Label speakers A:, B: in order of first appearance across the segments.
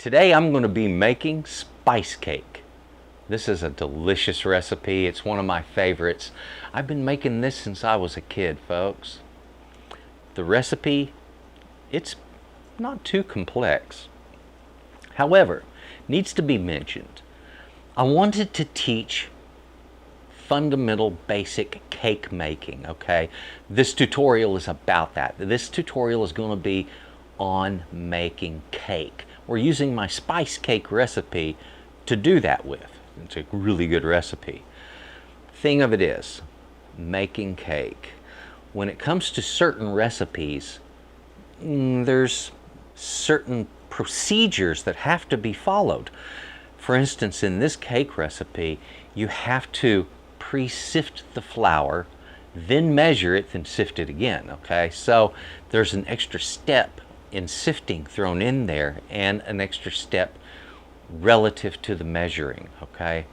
A: Today I'm going to be making spice cake. This is a delicious recipe. It's one of my favorites. I've been making this since I was a kid, folks. The recipe, it's not too complex. However, needs to be mentioned. I wanted to teach fundamental basic cake making, okay? This tutorial is about that. This tutorial is going to be on making cake. We're using my spice cake recipe to do that with. It's a really good recipe. Thing of it is, making cake. When it comes to certain recipes, there's certain procedures that have to be followed. For instance, in this cake recipe, you have to pre-sift the flour, then measure it, then sift it again, okay? So there's an extra step in sifting thrown in there and an extra step relative to the measuring, okay?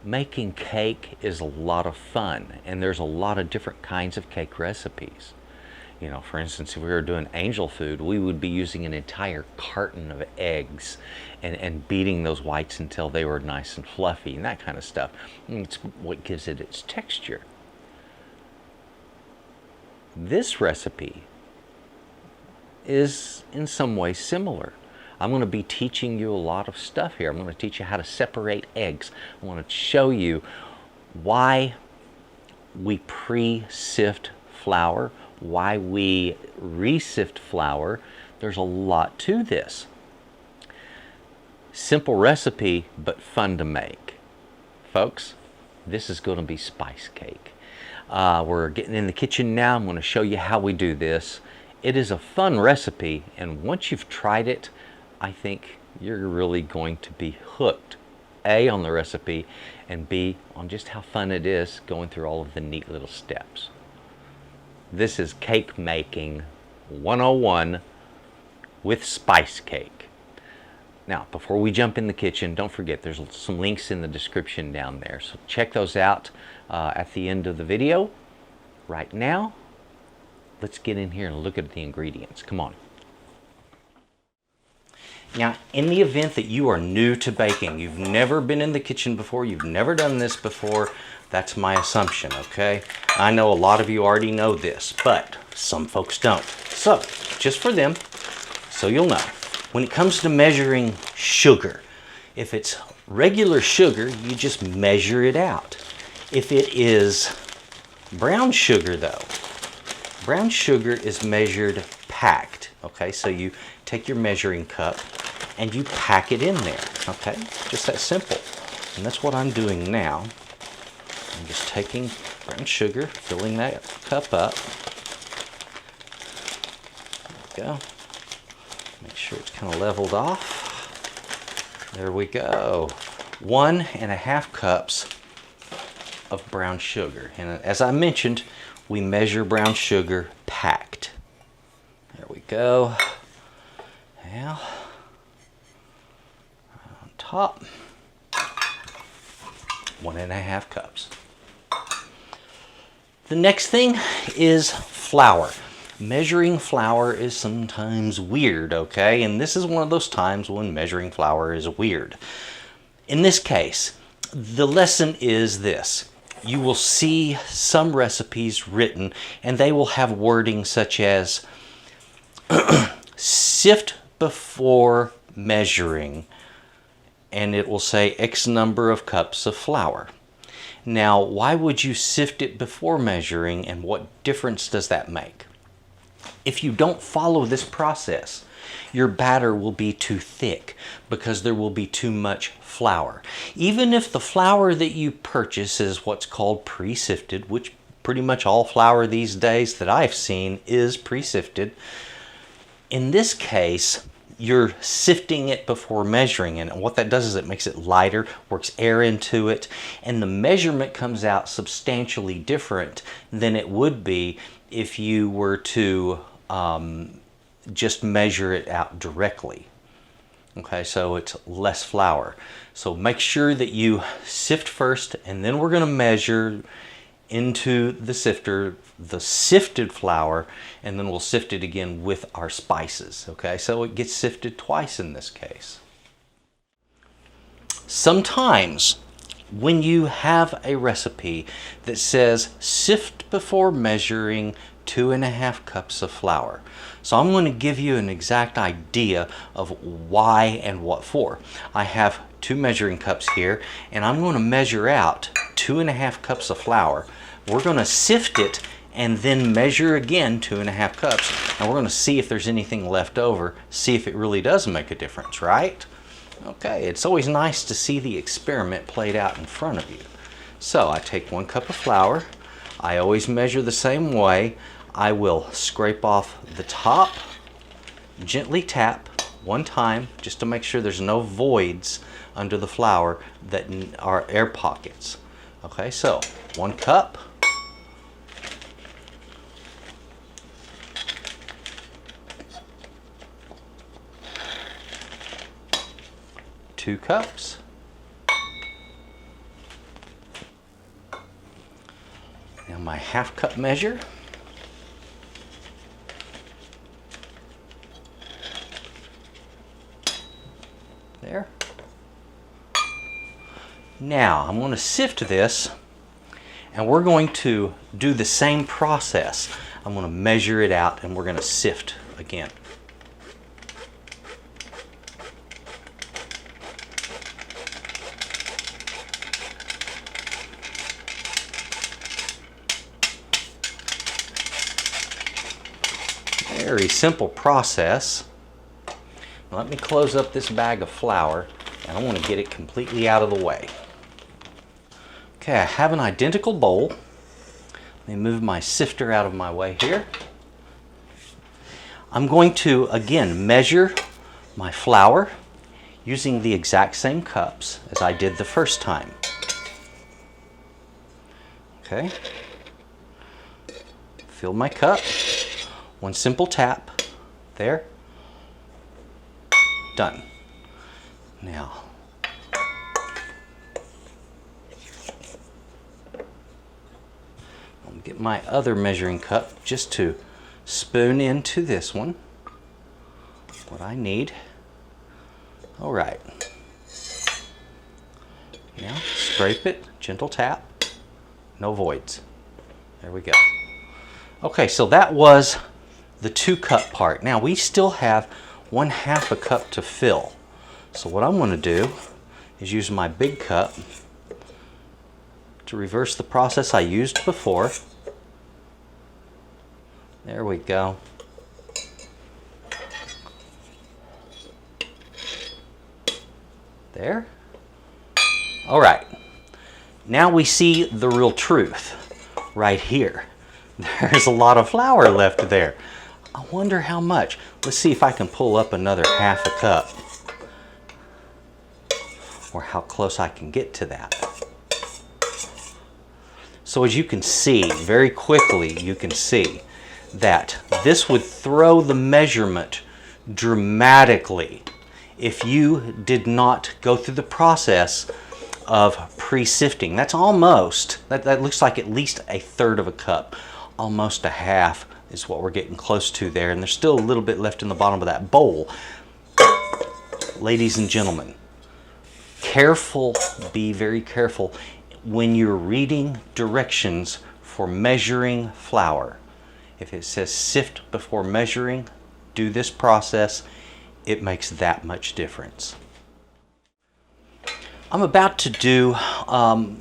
A: Making cake is a lot of fun, and there's a lot of different kinds of cake recipes. You know, for instance, if we were doing angel food, we would be using an entire carton of eggs and beating those whites until they were nice and fluffy and that kind of stuff. And it's what gives it its texture. This recipe is in some ways similar. I'm going to be teaching you a lot of stuff here. I'm going to teach you how to separate eggs. I want to show you why we pre-sift flour, why we re-sift flour. There's a lot to this. Simple recipe, but fun to make. Folks, this is going to be spice cake. We're getting in the kitchen now. I'm going to show you how we do this. It is a fun recipe, and once you've tried it, I think you're really going to be hooked, A, on the recipe, and B, on just how fun it is going through all of the neat little steps. This is Cake Making 101 with spice cake. Now, before we jump in the kitchen, don't forget there's some links in the description down there, so check those out at the end of the video. Right now, let's get in here and look at the ingredients. Come on. Now, in the event that you are new to baking, you've never been in the kitchen before, you've never done this before, that's my assumption, okay? I know a lot of you already know this, but some folks don't. So, just for them, so you'll know, when it comes to measuring sugar, if it's regular sugar, you just measure it out. If it is brown sugar, though, brown sugar is measured packed, okay? So you take your measuring cup and you pack it in there, okay? Just that simple. And that's what I'm doing now. I'm just taking brown sugar, filling that cup up. There we go. Make sure it's kind of leveled off. There we go. 1.5 cups of brown sugar. And as I mentioned, we measure brown sugar packed. There we go. Now, on top, 1.5 cups. The next thing is flour. Measuring flour is sometimes weird, okay? And this is one of those times when measuring flour is weird. In this case, the lesson is this. You will see some recipes written and they will have wording such as sift before measuring, and it will say X number of cups of flour. Now, why would you sift it before measuring, and what difference does that make? If you don't follow this process, your batter will be too thick because there will be too much flour. Even if the flour that you purchase is what's called pre-sifted, which pretty much all flour these days that I've seen is pre-sifted, in this case, you're sifting it before measuring, and what that does is it makes it lighter, works air into it, and the measurement comes out substantially different than it would be if you were to just measure it out directly. Okay, so it's less flour. So make sure that you sift first, and then we're going to measure into the sifter, the sifted flour, and then we'll sift it again with our spices. Okay, so it gets sifted twice in this case. Sometimes when you have a recipe that says sift before measuring 2.5 cups of flour. So I'm going to give you an exact idea of why and what for. I have 2 measuring cups here, and I'm going to measure out 2.5 cups of flour. We're going to sift it and then measure again 2.5 cups, and we're going to see if there's anything left over, see if it really does make a difference, right? Okay, it's always nice to see the experiment played out in front of you. So I take 1 cup of flour. I always measure the same way. I will scrape off the top, gently tap 1 time just to make sure there's no voids under the flour that are air pockets. Okay, so 1 cup. Two cups. Now my 1/2 cup measure. There. Now I'm going to sift this, and we're going to do the same process. I'm going to measure it out, and we're going to sift again. Very simple process. Let me close up this bag of flour, and I want to get it completely out of the way. Okay, I have an identical bowl. Let me move my sifter out of my way here. I'm going to again measure my flour using the exact same cups as I did the first time. Okay. Fill my cup. 1 simple tap. There. Done. Now, I'll get my other measuring cup just to spoon into this one what I need. All right. Now, scrape it, gentle tap, no voids. There we go. Okay, so that was the 2 cup part. Now we still have 1/2 a cup to fill. So what I'm going to do is use my big cup to reverse the process I used before. There we go. There. All right. Now we see the real truth right here. There's a lot of flour left there. I wonder how much. Let's see if I can pull up another 1/2 a cup, or how close I can get to that. So as you can see, very quickly you can see that this would throw the measurement dramatically if you did not go through the process of pre-sifting. That's almost, that looks like at least 1/3 of a cup. Almost 1/2 is what we're getting close to there, and there's still a little bit left in the bottom of that bowl. Ladies and gentlemen, careful, be very careful when you're reading directions for measuring flour. If it says sift before measuring, do this process. It makes that much difference. I'm about to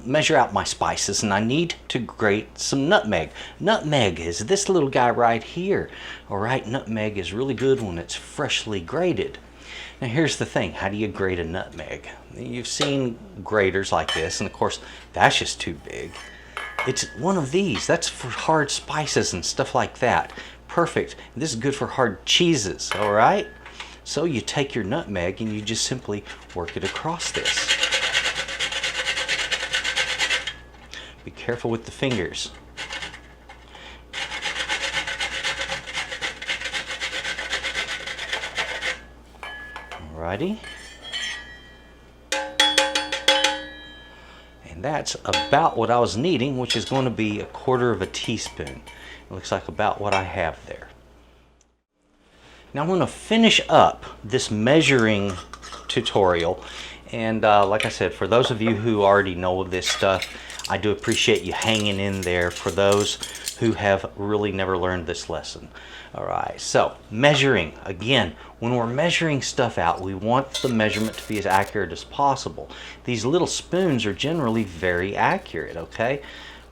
A: measure out my spices, and I need to grate some nutmeg. Nutmeg is this little guy right here. All right, nutmeg is really good when it's freshly grated. Now here's the thing, how do you grate a nutmeg? You've seen graters like this, and of course that's just too big. It's one of these, that's for hard spices and stuff like that. Perfect. This is good for hard cheeses, all right? So you take your nutmeg and you just simply work it across this. Be careful with the fingers. Alrighty. And
B: And that's about what I was needing, which is going to be 1/4 teaspoon. It looks like about what I have there. Now I'm going to finish up this measuring tutorial. And like I said, for those of you who already know this stuff, I do appreciate you hanging in there for those who have really never learned this lesson. All right, so measuring. Again, when we're measuring stuff out, we want the measurement to be as accurate as possible. These little spoons are generally very accurate, okay?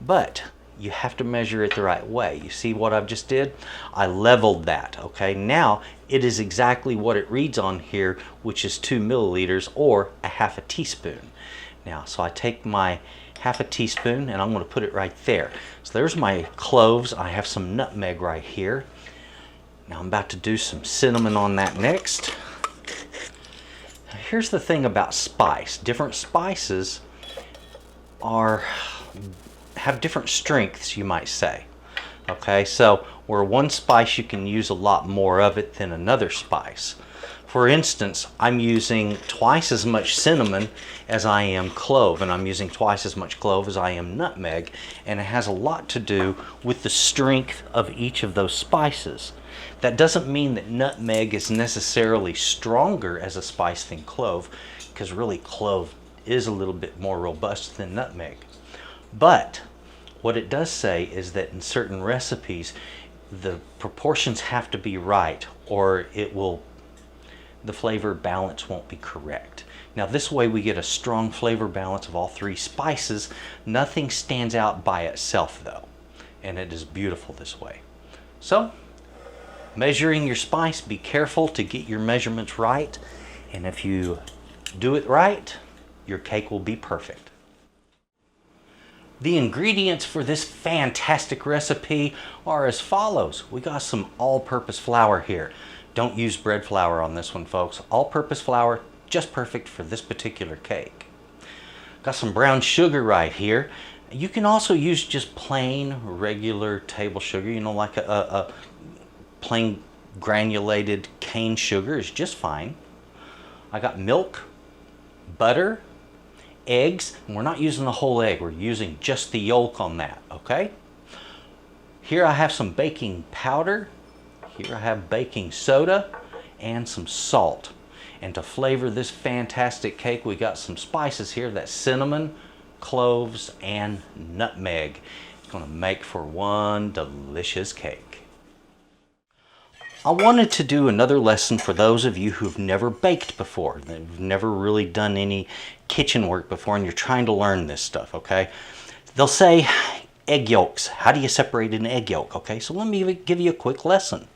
B: But you have to measure it the right way. You see what I've just did? I leveled that, okay? Now it is exactly what it reads on here, which is 2 milliliters or 1/2 teaspoon. Now, so I take my 1/2 teaspoon and I'm going to put it right there. So there's my cloves. I have some nutmeg right here. Now I'm about to do some cinnamon on that next. Now, here's the thing about spice. Different spices have different strengths, you might say. Okay, so where one spice you can use a lot more of it than another spice. For instance, I'm using twice as much cinnamon as I am clove, and I'm using twice as much clove as I am nutmeg, and it has a lot to do with the strength of each of those spices. That doesn't mean that nutmeg is necessarily stronger as a spice than clove, because really clove is a little bit more robust than nutmeg. But what it does say is that in certain recipes, the proportions have to be right, or the flavor balance won't be correct. Now this way we get a strong flavor balance of all 3 spices. Nothing stands out by itself though, and it is beautiful this way. So, measuring your spice, be careful to get your measurements right, and if you do it right, your cake will be perfect. The ingredients for this fantastic recipe are as follows. We got some all-purpose flour here. Don't use bread flour on this one, folks. All-purpose flour, just perfect for this particular cake. Got some brown sugar right here. You can also use just plain, regular table sugar, you know, like a plain granulated cane sugar is just fine. I got milk, butter, eggs, and we're not using the whole egg, we're using just the yolk on that, okay? Here I have some baking powder, here I have baking soda, and some salt. And to flavor this fantastic cake, we got some spices here, that's cinnamon, cloves, and nutmeg. It's gonna make for one delicious cake. I wanted to do another lesson for those of you who've never baked before, that've never really done any kitchen work before, and you're trying to learn this stuff, okay? They'll say egg yolks. How do you separate an egg yolk? Okay, so let me give you a quick lesson.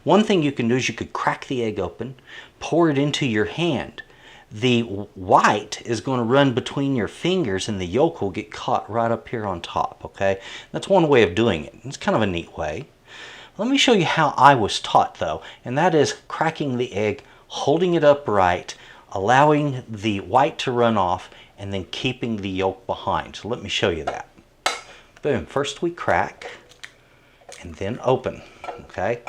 B: One thing you can do is you could crack the egg open, pour it into your hand. The white is going to run between your fingers and the yolk will get caught right up here on top, okay? That's one way of doing it. It's kind of a neat way. Let me show you how I was taught though, and that is cracking the egg, holding it upright, allowing the white to run off, and then keeping the yolk behind. So let me show you that. Boom, first we crack, and then open, okay?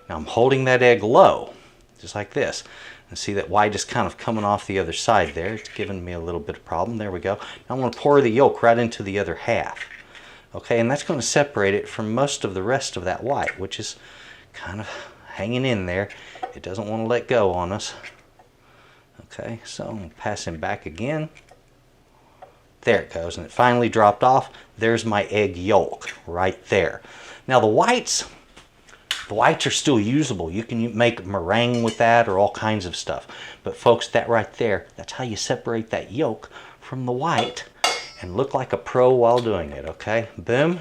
B: Now I'm holding that egg low, just like this. And see that white is kind of coming off the other side there. It's giving me a little bit of problem. There we go. Now I'm going to pour the yolk right into the other half. Okay, and that's going to separate it from most of the rest of that white, which is kind of hanging in there. It doesn't want to let go on us. Okay, so I'm going to pass him back again. There it goes, and it finally dropped off. There's my egg yolk right there. Now the whites are still usable. You can make meringue with that or all kinds of stuff. But folks, that right there, that's how you separate that yolk from the white and look like a pro while doing it, okay? Boom,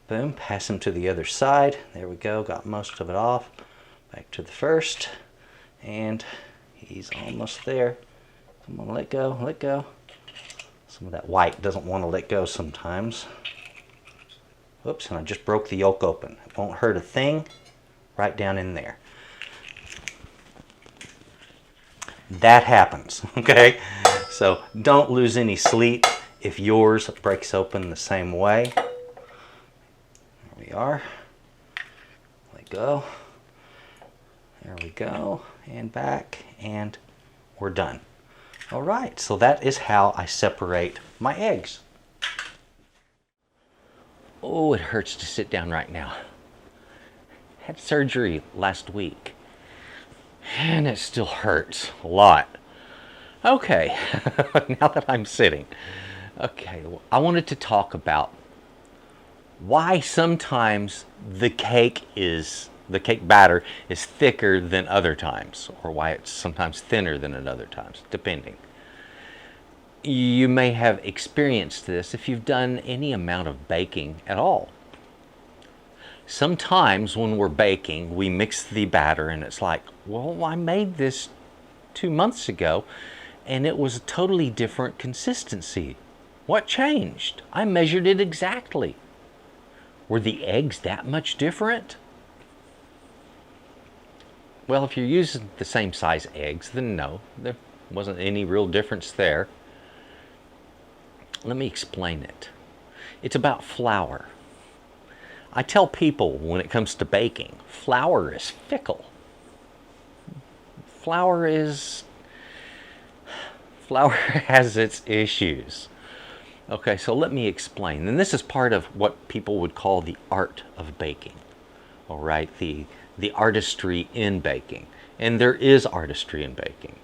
B: boom, pass him to the other side. There we go, got most of it off. Back to the first, and he's almost there. Come on, let go, let go. Some of that white doesn't want to let go sometimes. Oops, and I just broke the yolk open. It won't hurt a thing, right down in there. That happens, okay? So don't lose any sleep if yours breaks open the same way. There we are. Let go. There we go, and back, and we're done. All right, so that is how I separate my eggs.
A: Oh, it hurts to sit down right now. Had surgery last week, and it still hurts a lot. Okay, now that I'm sitting. Okay, I wanted to talk about why sometimes the cake batter is thicker than other times, or why it's sometimes thinner than at other times, depending. You may have experienced this if you've done any amount of baking at all. Sometimes when we're baking, we mix the batter and it's like, well, I made this 2 months ago and it was a totally different consistency. What changed? I measured it exactly. Were the eggs that much different? Well, if you're using the same size eggs, then no, there wasn't any real difference there. Let me explain it. It's about flour. I tell people when it comes to baking, flour is fickle. Flour has its issues. Okay, so let me explain. And this is part of what people would call the art of baking. All right, the artistry in baking. And there is artistry in baking.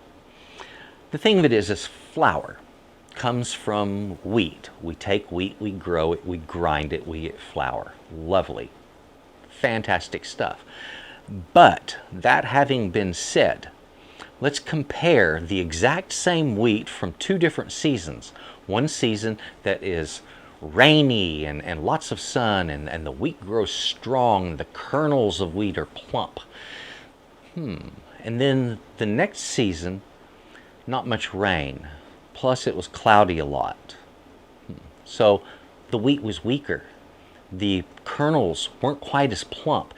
A: The thing of it is flour comes from wheat. We take wheat, we grow it, we grind it, we get flour. Lovely. Fantastic stuff. But that having been said, let's compare the exact same wheat from 2 different seasons. One season that is rainy and lots of sun and the wheat grows strong, the kernels of wheat are plump. And then the next season, not much rain. Plus it was cloudy a lot. So the wheat was weaker. The kernels weren't quite as plump.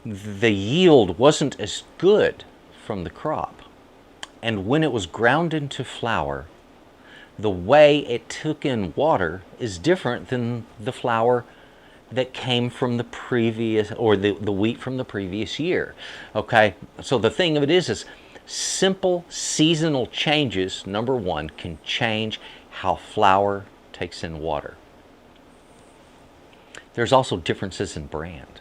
A: The yield wasn't as good from the crop. And when it was ground into flour, the way it took in water is different than the flour that came from the previous, or the wheat from the previous year. Okay, so the thing of it is simple seasonal changes, number one, can change how flour takes in water. There's also differences in brand.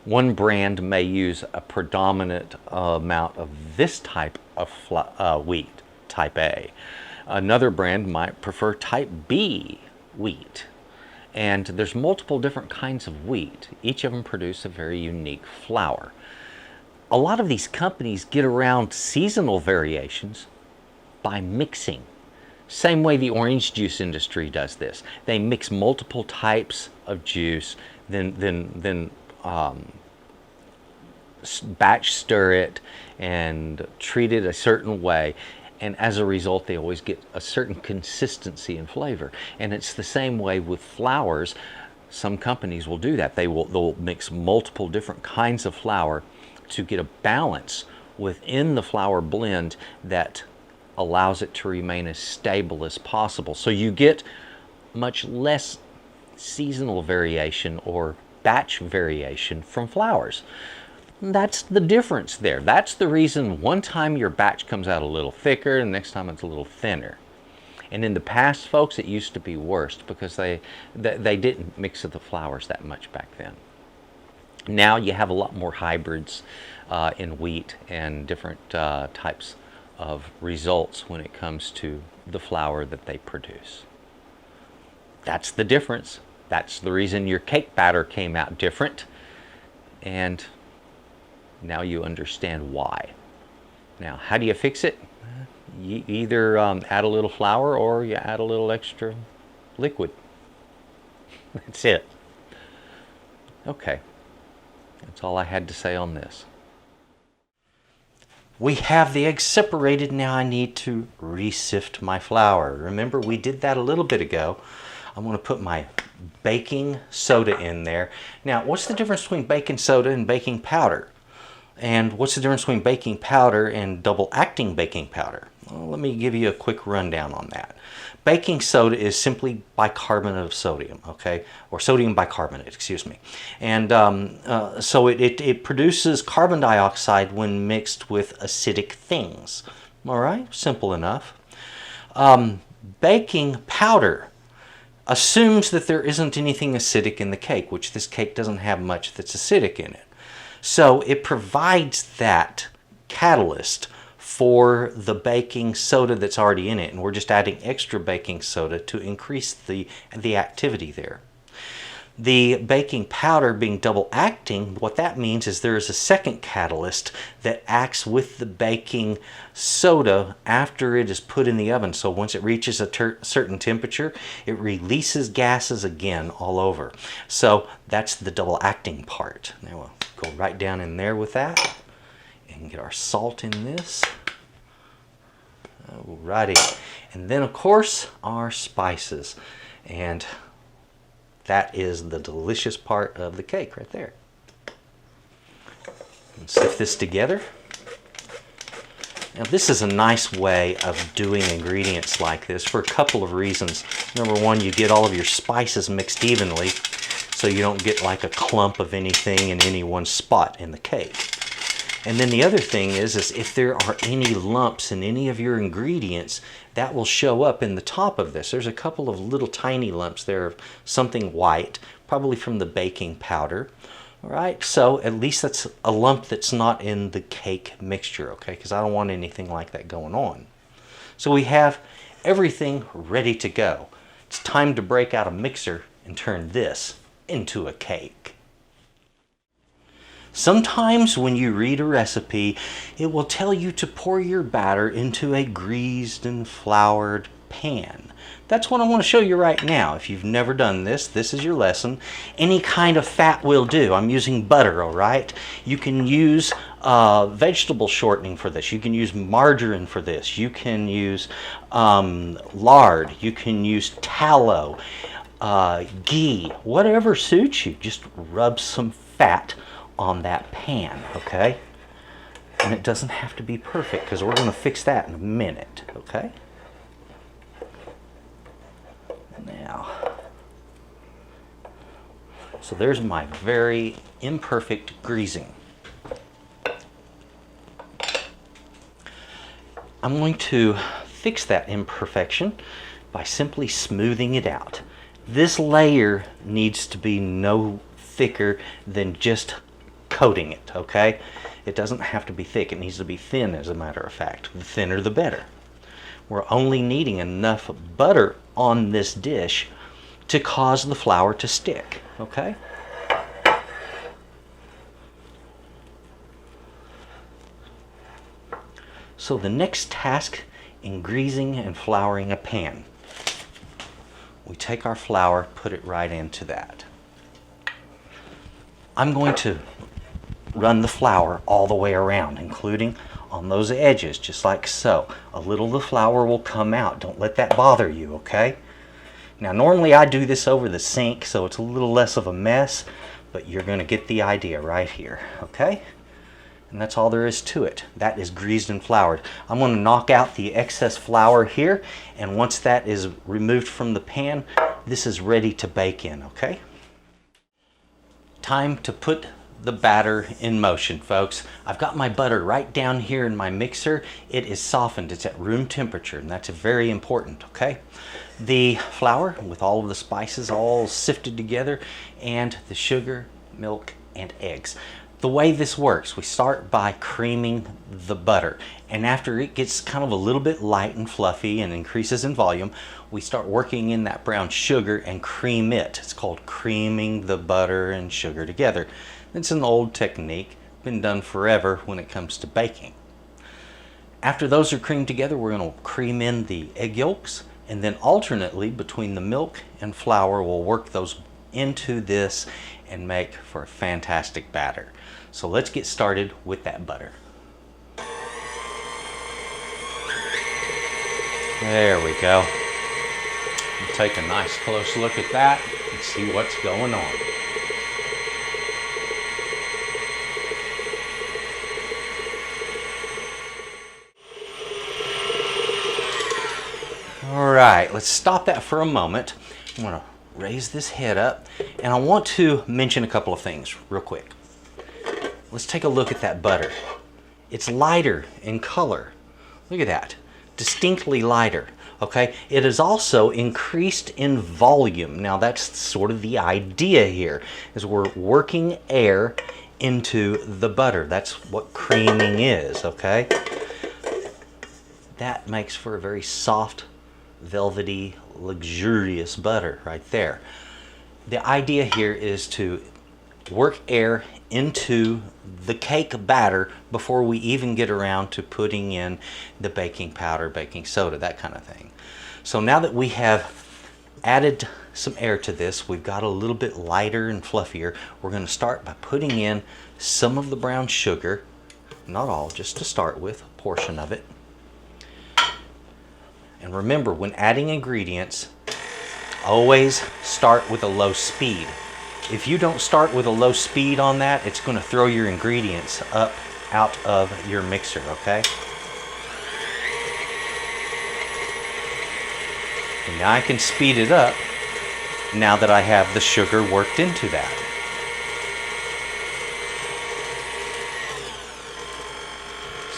A: One brand may use a predominant amount of this type of wheat, type A. Another brand might prefer type B wheat. And there's multiple different kinds of wheat. Each of them produce a very unique flour. A lot of these companies get around seasonal variations by mixing. Same way the orange juice industry does this. They mix multiple types of juice, then batch stir it and treat it a certain way. And as a result, they always get a certain consistency and flavor. And it's the same way with flours. Some companies will do that. They'll mix multiple different kinds of flour to get a balance within the flour blend that allows it to remain as stable as possible. So you get much less seasonal variation or batch variation from flours. That's the difference there. That's the reason one time your batch comes out a little thicker and next time it's a little thinner. And in the past, folks, it used to be worse because they didn't mix the flours that much back then. Now you have a lot more hybrids in wheat and different types of results when it comes to the flour that they produce. That's the difference. That's the reason your cake batter came out different. And now you understand why. Now, how do you fix it? You either add a little flour or you add a little extra liquid. That's it. Okay. That's all I had to say on this.
B: We have the eggs separated. Now I need to re-sift my flour. Remember, we did that a little bit ago. I'm going to put my baking soda in there. Now, what's the difference between baking soda and baking powder? And what's the difference between baking powder and double acting baking powder? Well, let me give you a quick rundown on that. Baking soda is simply bicarbonate of sodium, okay? Or sodium bicarbonate, excuse me. And so it produces carbon dioxide when mixed with acidic things. All right, simple enough. Baking powder assumes that there isn't anything acidic in the cake, which this cake doesn't have much that's acidic in it. So it provides that catalyst for the baking soda that's already in it, and we're just adding extra baking soda to increase the activity there. The baking powder being double acting, what that means is there is a second catalyst that acts with the baking soda after it is put in the oven. So once it reaches a certain temperature, it releases gases again all over. So that's the double acting part. Now we'll go right down in there with that and get our salt in this. Alrighty. And then of course our spices. And that is the delicious part of the cake right there. And sift this together. Now this is a nice way of doing ingredients like this for a couple of reasons. Number one, you get all of your spices mixed evenly so you don't get like a clump of anything in any one spot in the cake. And then the other thing is if there are any lumps in any of your ingredients, that will show up in the top of this. There's a couple of little tiny lumps there of something white, probably from the baking powder. All right, so at least that's a lump that's not in the cake mixture, okay? Because I don't want anything like that going on. So we have everything ready to go. It's time to break out a mixer and turn this into a cake. Sometimes when you read a recipe, it will tell you to pour your batter into a greased and floured pan. That's what I want to show you right now. If you've never done this, this is your lesson. Any kind of fat will do. I'm using butter, all right? You can use vegetable shortening for this. You can use margarine for this. You can use lard. You can use tallow, ghee, whatever suits you. Just rub some fat on that pan, okay? And it doesn't have to be perfect because we're going to fix that in a minute, okay? Now, so there's my very imperfect greasing. I'm going to fix that imperfection by simply smoothing it out. This layer needs to be no thicker than just coating it, okay? It doesn't have to be thick. It needs to be thin, as a matter of fact. The thinner, the better. We're only needing enough butter on this dish to cause the flour to stick, okay? So the next task in greasing and flouring a pan, we take our flour, put it right into that. I'm going to run the flour all the way around, including on those edges, just like so. A little of the flour will come out. Don't let that bother you, okay? Now, normally I do this over the sink, so it's a little less of a mess, but you're going to get the idea right here, okay? And that's all there is to it. That is greased and floured. I'm going to knock out the excess flour here, and once that is removed from the pan, this is ready to bake in, okay? Time to put the batter in motion, folks. I've got my butter right down here in my mixer. It is softened. It's at room temperature, and that's very important, okay? The flour with all of the spices all sifted together, and the sugar, milk, and eggs. The way this works, we start by creaming the butter, and after it gets kind of a little bit light and fluffy and increases in volume, we start working in that brown sugar and cream it. It's called creaming the butter and sugar together. It's an old technique, been done forever when it comes to baking. After those are creamed together, we're going to cream in the egg yolks, and then alternately between the milk and flour, we'll work those into this and make for a fantastic batter. So let's get started with that butter. There we go. We'll take a nice close look at that and see what's going on. All right, let's stop that for a moment. I'm going to raise this head up, and I want to mention a couple of things real quick. Let's take a look at that butter. It's lighter in color. Look at that, distinctly lighter. Okay, it is also increased in volume. Now that's sort of the idea here, is we're working air into the butter. That's what creaming is, okay? That makes for a very soft, velvety, luxurious butter right there. The idea here is to work air into the cake batter before we even get around to putting in the baking powder, baking soda, that kind of thing. So now that we have added some air to this, we've got a little bit lighter and fluffier. We're going to start by putting in some of the brown sugar, not all, just to start with, a portion of it. And remember, when adding ingredients, always start with a low speed. If you don't start with a low speed on that, it's going to throw your ingredients up out of your mixer, okay? And now I can speed it up now that I have the sugar worked into that.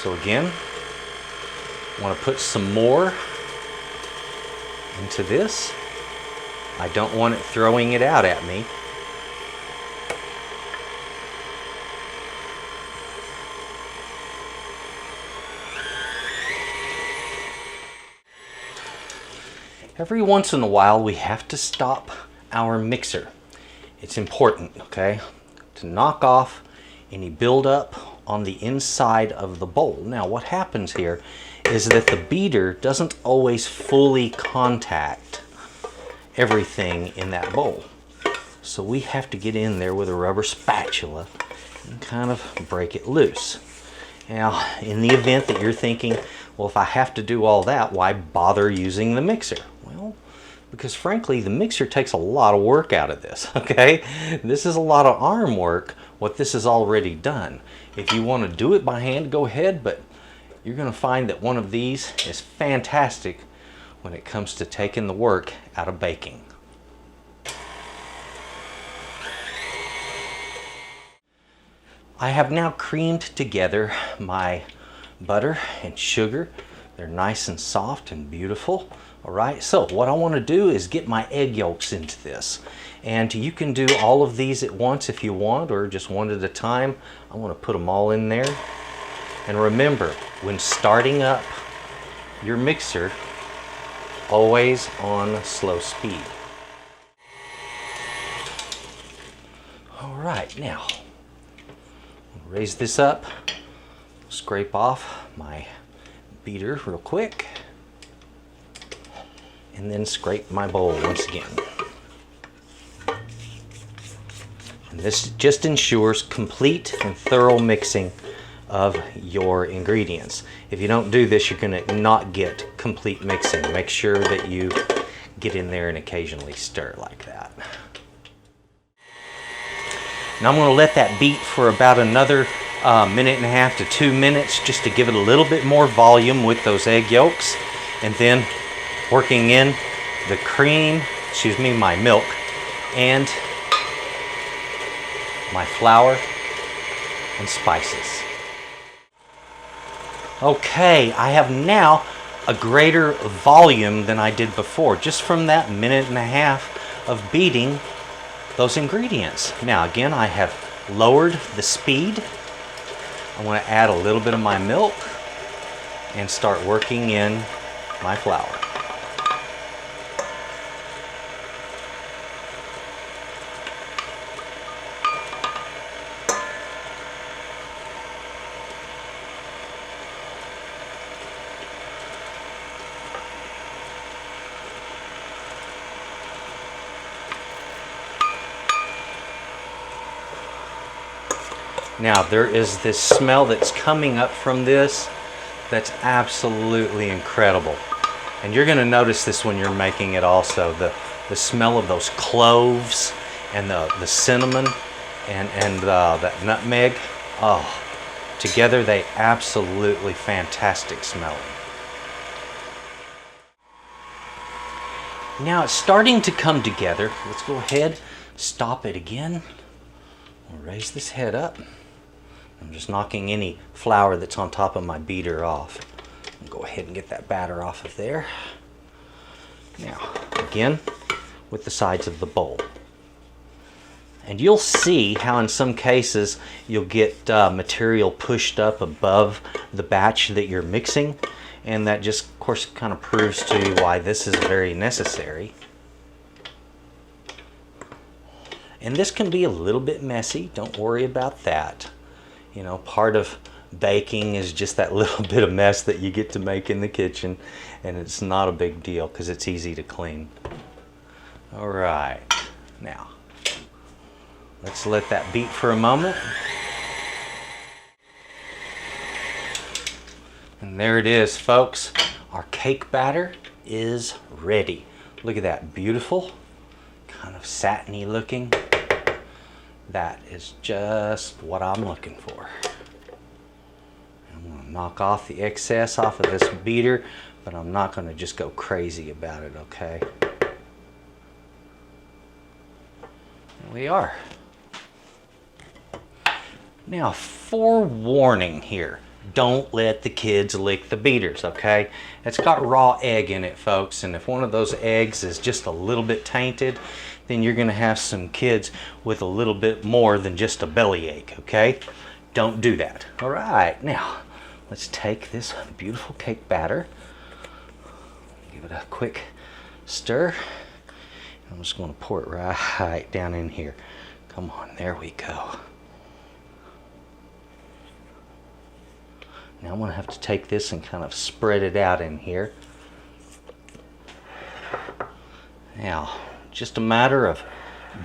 B: So again, I want to put some more into this. I don't want it throwing it out at me. Every once in a while we have to stop our mixer. It's important, okay, to knock off any buildup on the inside of the bowl. Now what happens here is that the beater doesn't always fully contact everything in that bowl. So we have to get in there with a rubber spatula and kind of break it loose. Now, in the event that you're thinking, well, if I have to do all that, why bother using the mixer? Well, because frankly, the mixer takes a lot of work out of this, okay? This is a lot of arm work, what this has already done. If you want to do it by hand, go ahead, but you're going to find that one of these is fantastic when it comes to taking the work out of baking. I have now creamed together my butter and sugar. They're nice and soft and beautiful. All right, so what I want to do is get my egg yolks into this. And you can do all of these at once if you want, or just one at a time. I want to put them all in there. And remember, when starting up your mixer, always on slow speed. All right, now, raise this up, scrape off my beater real quick, and then scrape my bowl once again. And this just ensures complete and thorough mixing of your ingredients. If you don't do this, you're going to not get complete mixing. Make sure that you get in there and occasionally stir like that. Now I'm going to let that beat for about another minute and a half to 2 minutes, just to give it a little bit more volume with those egg yolks, and then working in the cream, my milk, and my flour and spices. Okay, I have now a greater volume than I did before, just from that minute and a half of beating those ingredients. Now again, I have lowered the speed. I want to add a little bit of my milk and start working in my flour. Now there is this smell that's coming up from this that's absolutely incredible. And you're going to notice this when you're making it also. The smell of those cloves and the cinnamon and that nutmeg. Oh, together they absolutely fantastic smelling. Now it's starting to come together. Let's go ahead, stop it again. We'll raise this head up. I'm just knocking any flour that's on top of my beater off. I'll go ahead and get that batter off of there. Now, again, with the sides of the bowl. And you'll see how in some cases you'll get material pushed up above the batch that you're mixing. And that just, of course, kind of proves to you why this is very necessary. And this can be a little bit messy. Don't worry about that. You know, part of baking is just that little bit of mess that you get to make in the kitchen. And it's not a big deal because it's easy to clean. All right. Now, let's let that beat for a moment. And there it is, folks. Our cake batter is ready. Look at that, beautiful, kind of satiny looking. That is just what I'm looking for. I'm going to knock off the excess off of this beater, but I'm not going to just go crazy about it, okay? There we are. Now, forewarning here. Don't let the kids lick the beaters, okay? It's got raw egg in it, folks, and if one of those eggs is just a little bit tainted, then you're going to have some kids with a little bit more than just a bellyache, okay? Don't do that. All right, now, let's take this beautiful cake batter, give it a quick stir. I'm just going to pour it right down in here. Come on, there we go. Now I'm going to have to take this and kind of spread it out in here. Now, just a matter of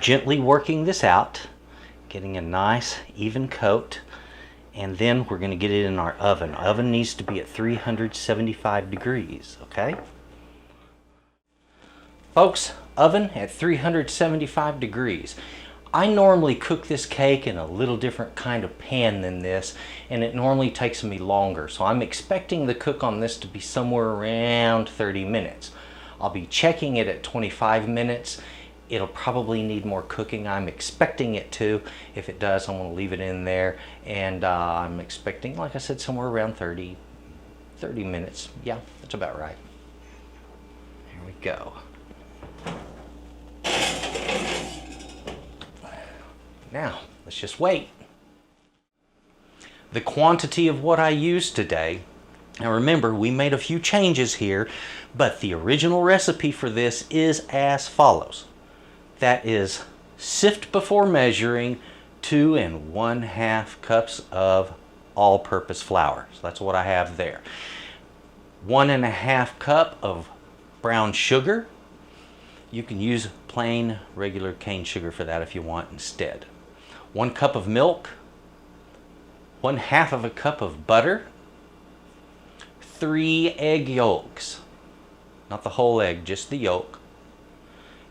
B: gently working this out, getting a nice even coat, and then we're going to get it in our oven. Our oven needs to be at 375 degrees, okay? Folks, oven at 375 degrees. I normally cook this cake in a little different kind of pan than this, and it normally takes me longer. So I'm expecting the cook on this to be somewhere around 30 minutes. I'll be checking it at 25 minutes. It'll probably need more cooking. I'm expecting it to. If it does, I'm going to leave it in there. And I'm expecting, like I said, somewhere around 30 minutes. Yeah, that's about right. Here we go. Now, let's just wait. The quantity of what I used today, now remember, we made a few changes here, but the original recipe for this is as follows. That is, sift before measuring 2 1/2 cups of all-purpose flour. So that's what I have there. 1 1/2 cup of brown sugar. You can use plain, regular cane sugar for that if you want instead. 1 cup of milk, 1/2 of a cup of butter, 3 egg yolks, not the whole egg, just the yolk,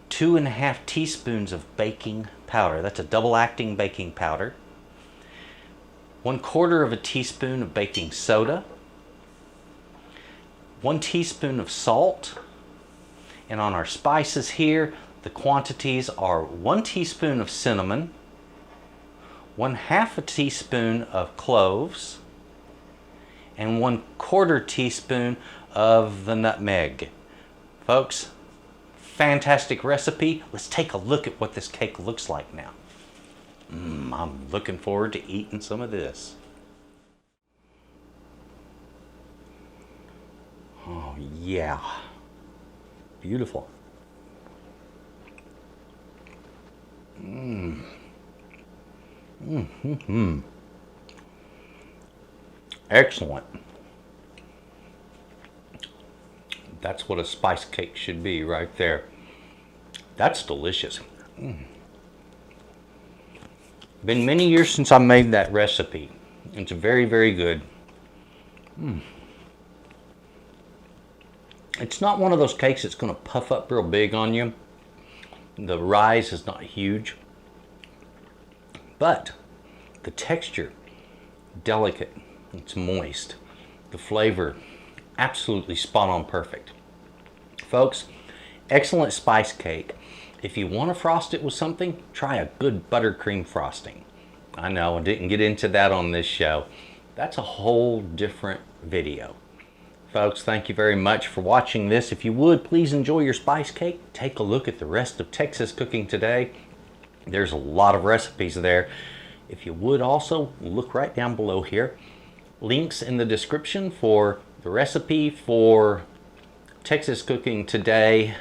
B: 2 1/2 teaspoons of baking powder, that's a double acting baking powder, 1/4 of a teaspoon of baking soda, 1 teaspoon of salt, and on our spices here, the quantities are 1 teaspoon of cinnamon, 1/2 a teaspoon of cloves, and 1/4 teaspoon of the nutmeg. Folks, fantastic recipe. Let's take a look at what this cake looks like now. I'm looking forward to eating some of this. Oh yeah, beautiful. Excellent. That's what a spice cake should be right there. That's delicious. Been many years since I made that recipe. It's very, very good. It's not one of those cakes that's going to puff up real big on you. The rise is not huge. But the texture, delicate, it's moist. The flavor, absolutely spot on perfect. Folks, excellent spice cake. If you want to frost it with something, try a good buttercream frosting. I know I didn't get into that on this show. That's a whole different video.
A: Folks, thank you very much for watching this. If you would, please enjoy your spice cake. Take a look at the rest of Texas Cooking Today. There's a lot of recipes there. If you would also, look right down below here. Links in the description for the recipe, for Texas Cooking Today,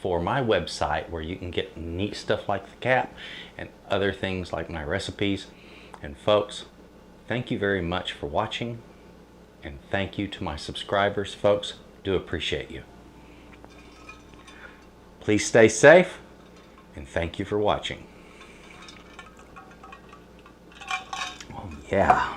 A: for my website where you can get neat stuff like the cap and other things like my recipes. And folks, thank you very much for watching. And thank you to my subscribers, folks. Do appreciate you. Please stay safe, and thank you for watching. Oh, yeah.